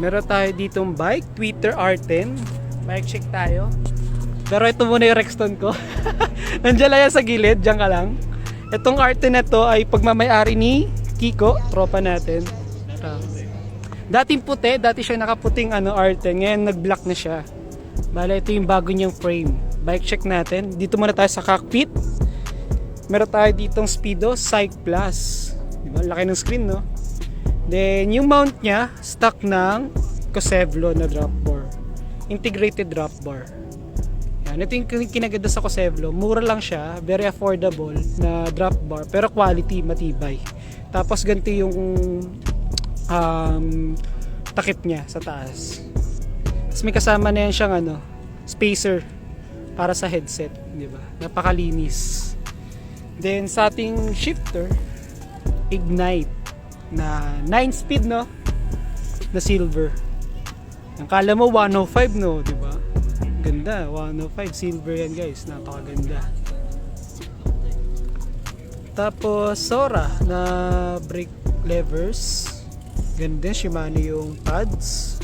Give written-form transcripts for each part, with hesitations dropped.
Meron tayo ditong bike, Twitter R10. Bike check tayo. Pero ito muna yung Rexton ko. Nandiyan lang yan sa gilid, diyan ka lang. Itong R10 na to ay pagmamayari ni Kiko, tropa natin. Dating puti, dati siya nakaputing R10, ngayon nag-black na siya. Bale, ito yung bago niyang frame. Bike check natin. Dito muna tayo sa cockpit. Meron tayo ditong Speedo Psych Plus. Diba? Laki ng screen, no? Then, yung mount niya, stock ng Cosevlo na drop bar. Integrated drop bar. Yan. Ito yung kinaganda sa Cosevlo. Mura lang siya, very affordable na drop bar, pero quality, matibay. Tapos ganito yung takip niya sa taas. Tapos may kasama na yan siyang spacer para sa headset, di ba? Napakalinis. Then sa ating shifter, Ignite na 9-speed, no? Na silver. Ang kala mo 105, no, di ba? Ganda, 105 silver yan, guys. Napakaganda. Tapos Sora na brake levers. Ganda, Shimano yung pads.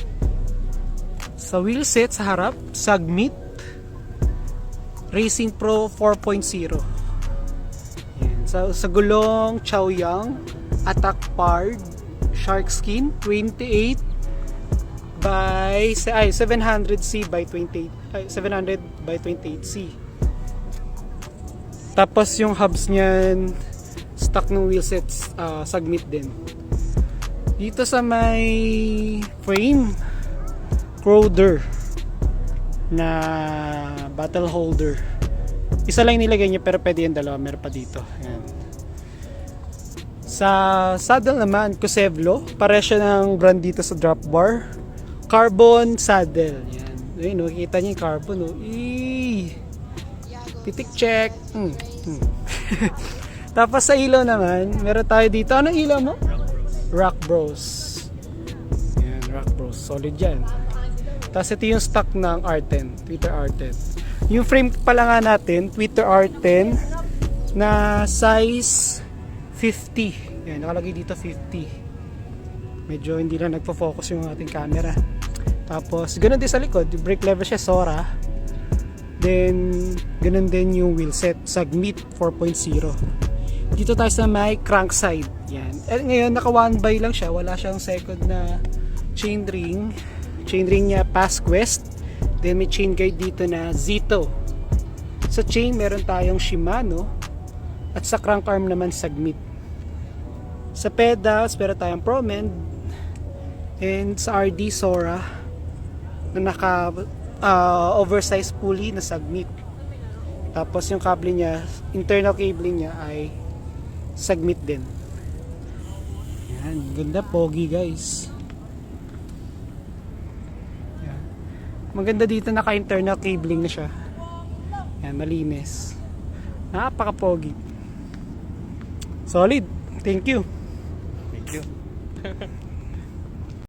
Sa wheel set sa harap, Sagmit Racing Pro 4.0. Yan. Sa gulong, Chaoyang Attack Pard Shark Skin 28 by 700C by 28 700 by 28C. Tapos yung hubs niyan stock ng wheelsets, Sagmit din. Dito sa may frame, Crowder na battle holder. Isa lang nilagay niya pero pwede yung dalawa, meron pa dito. Ayan. Sa saddle naman, Cosevlo, pare siya ng brand dito sa drop bar. Carbon saddle. Yan. Ayun, nakikita niyo yung carbon. Titik check. Tapos sa ilaw naman, meron tayo dito. Anong ilaw mo? Rock Bros. Yan, Rock Bros. Solid yan. Tapos ito yung stock ng R10. Twitter R10. Yung frame pala nga natin, Twitter R10 na size 50. Yan, nakalagay dito 50. Medyo hindi na nagpo-focus yung ating camera. Tapos, ganun din sa likod. Yung brake lever siya, Sora. Then, ganun din yung wheel set, Sagmit 4.0. Dito tayo sa may crankside. Yan. At ngayon, naka 1x lang siya. Wala siyang second na chain ring. Chain ring niya, Passquest. Then, may chain guide dito na Zito. Sa chain, meron tayong Shimano. At sa crank arm naman, Sagmit. Sa pedals, meron tayong Promend. And sa RD, Sora. Na naka oversized pulley na Sagmit. Tapos yung cable niya, internal cabling niya ay Sagmit din. Yan, ganda, pogi guys. Yan. Maganda dito, naka internal cabling na siya. Yan, malinis. Napaka-pogi. Solid. Thank you. Thank you.